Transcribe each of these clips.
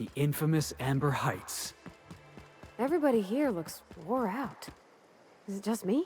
The infamous Amber Heights. Everybody here looks wore out. Is it just me?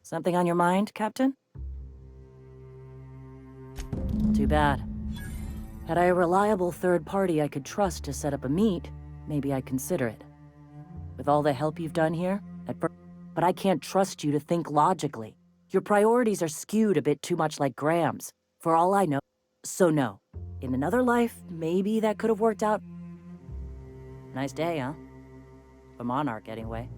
Something on your mind, Captain? Too bad. Had I a reliable third party I could trust to set up a meet, maybe I'd consider it. With all the help you've done here, but I can't trust you to think logically. Your priorities are skewed a bit too much like Graham's, for all I know. So no. In another life, maybe that could have worked out. Nice day, huh? A monarch, anyway.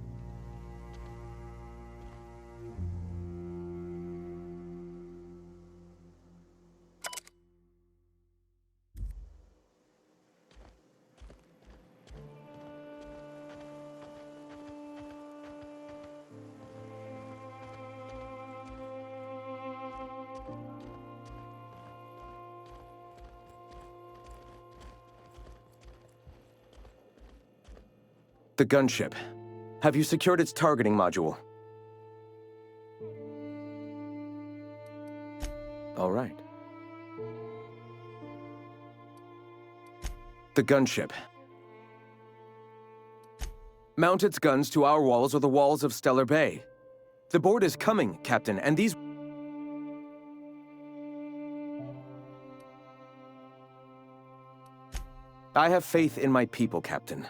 The gunship. Have you secured its targeting module? All right. The gunship. Mount its guns to our walls or the walls of Stellar Bay. The board is coming, Captain, and these... I have faith in my people, Captain.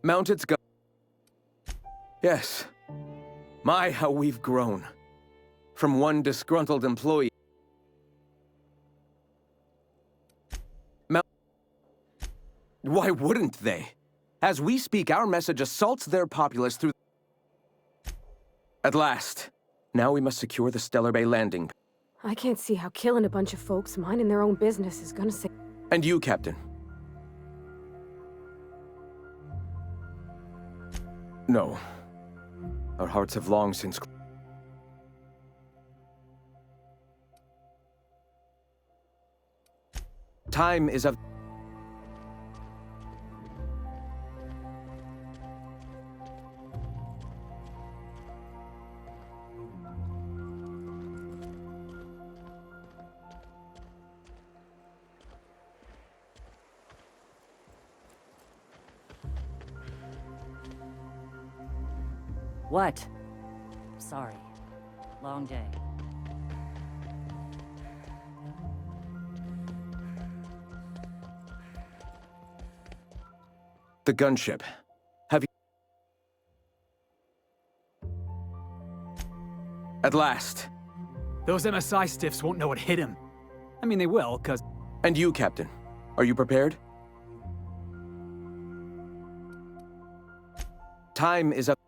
Mount its gun. Yes. My, how we've grown. From one disgruntled employee. Why wouldn't they? As we speak, our message assaults their populace through... At last. Now we must secure the Stellar Bay landing. I can't see how killing a bunch of folks minding their own business is gonna save... And you, Captain. No. Our hearts have long since... Time is of... What? Sorry. Long day. The gunship. Have you... At last. Those MSI stiffs won't know what hit him. I mean, they will, 'cause... And you, Captain. Are you prepared? Time is up.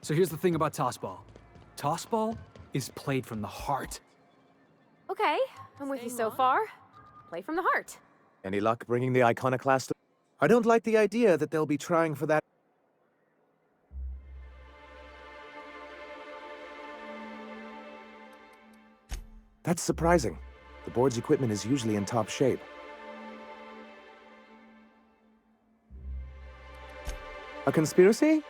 So here's the thing about Tossball. Tossball is played from the heart. Okay, I'm with you so far. Play from the heart. Any luck bringing the iconoclast? I don't like the idea that they'll be trying for that. That's surprising. The board's equipment is usually in top shape. A conspiracy?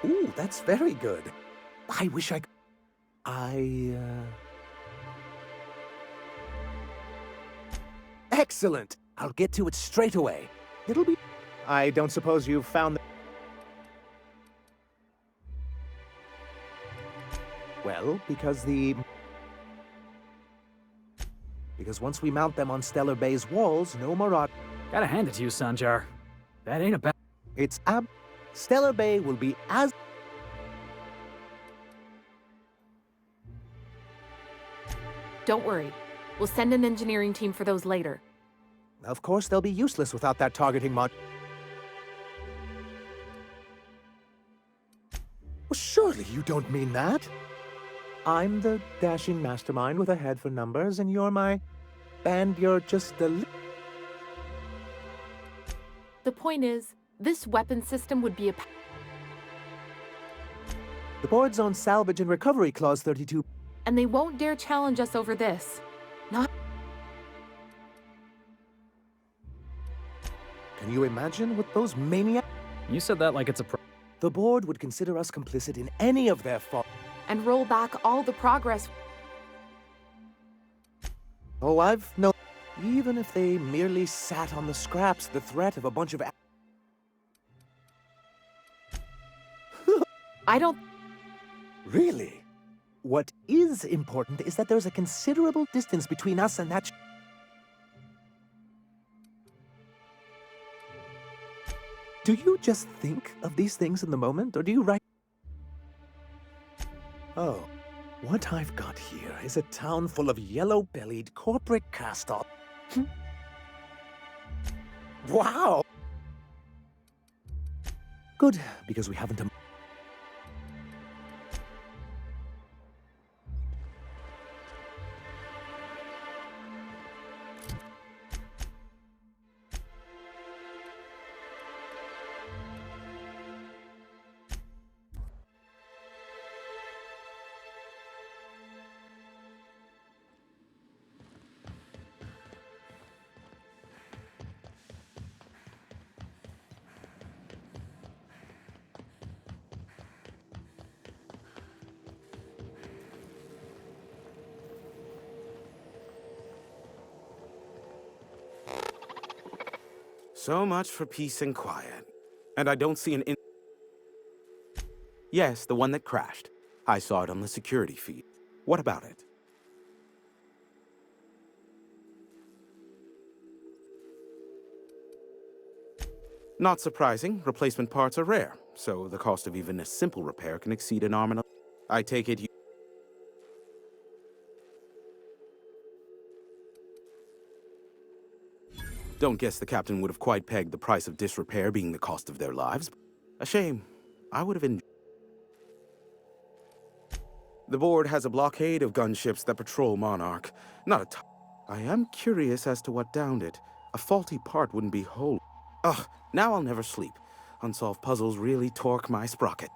Ooh, that's very good. I wish I could... Excellent! I'll get to it straight away. It'll be... I don't suppose you've found... Well, because once we mount them on Stellar Bay's walls, no Marauder. Gotta hand it to you, Sanjar. That ain't a bad. It's Stellar Bay will be as. Don't worry. We'll send an engineering team for those later. Of course, they'll be useless without that targeting mod. Well, surely you don't mean that. I'm the dashing mastermind with a head for numbers, and you're just a. The point is, this weapon system would be a... The board's own salvage and recovery clause 32. And they won't dare challenge us over this. Not... Can you imagine what those maniacs? You said that like it's a The board would consider us complicit in any of their faults. And roll back all the progress. Oh, I've no. Even if they merely sat on the scraps, the threat of a bunch of. I don't... Really? What is important is that there's a considerable distance between us and that. Do you just think of these things in the moment, or do you write? Oh, what I've got here is a town full of yellow-bellied corporate cast-off. Wow! Good, because we haven't. So much for peace and quiet. And I don't see Yes, the one that crashed. I saw it on the security feed. What about it? Not surprising, replacement parts are rare, so the cost of even a simple repair can exceed an arm and a... I take it you... Don't guess the captain would have quite pegged the price of disrepair being the cost of their lives. A shame. I would have The board has a blockade of gunships that patrol Monarch. Not a I am curious as to what downed it. A faulty part wouldn't be whole. Ugh, now I'll never sleep. Unsolved puzzles really torque my sprocket.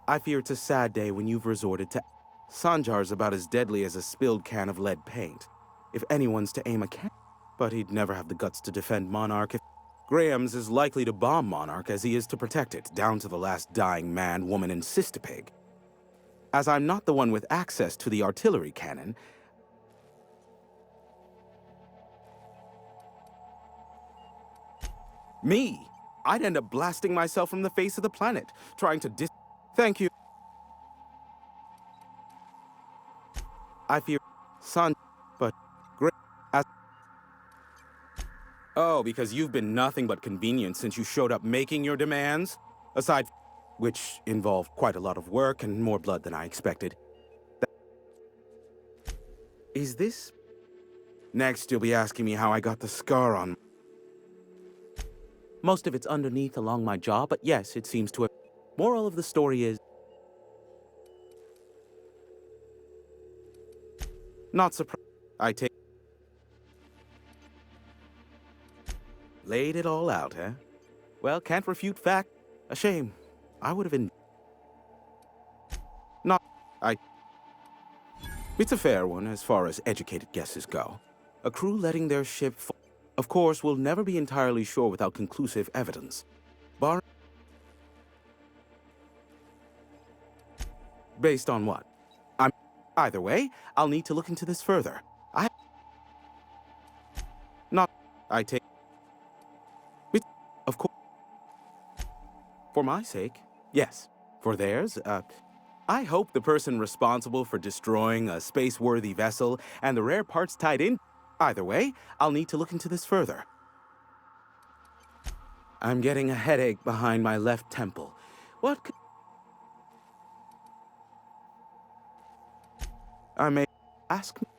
I fear it's a sad day when you've resorted to... Sanjar's about as deadly as a spilled can of lead paint. If anyone's to aim a can... But he'd never have the guts to defend Monarch if... Graham's as likely to bomb Monarch as he is to protect it, down to the last dying man, woman, and sister-pig. As I'm not the one with access to the artillery cannon... Me? I'd end up blasting myself from the face of the planet, trying to Thank you. I fear... but... Oh, because you've been nothing but convenient since you showed up making your demands? Aside... which involved quite a lot of work and more blood than I expected. Is this... Next, you'll be asking me how I got the scar on... Most of it's underneath along my jaw, but yes, it seems to have... Moral of the story is... Not surprised. I take... Laid it all out, huh? Well, can't refute fact. A shame. I would have been... Not... It's a fair one as far as educated guesses go. A crew letting their ship fall. Of course, we'll never be entirely sure without conclusive evidence. Based on what? Either way, I'll need to look into this further. Of course. For my sake, yes. For theirs? I hope the person responsible for destroying a space-worthy vessel and the rare parts tied in. Either way, I'll need to look into this further. I'm getting a headache behind my left temple. What could... I may ask me.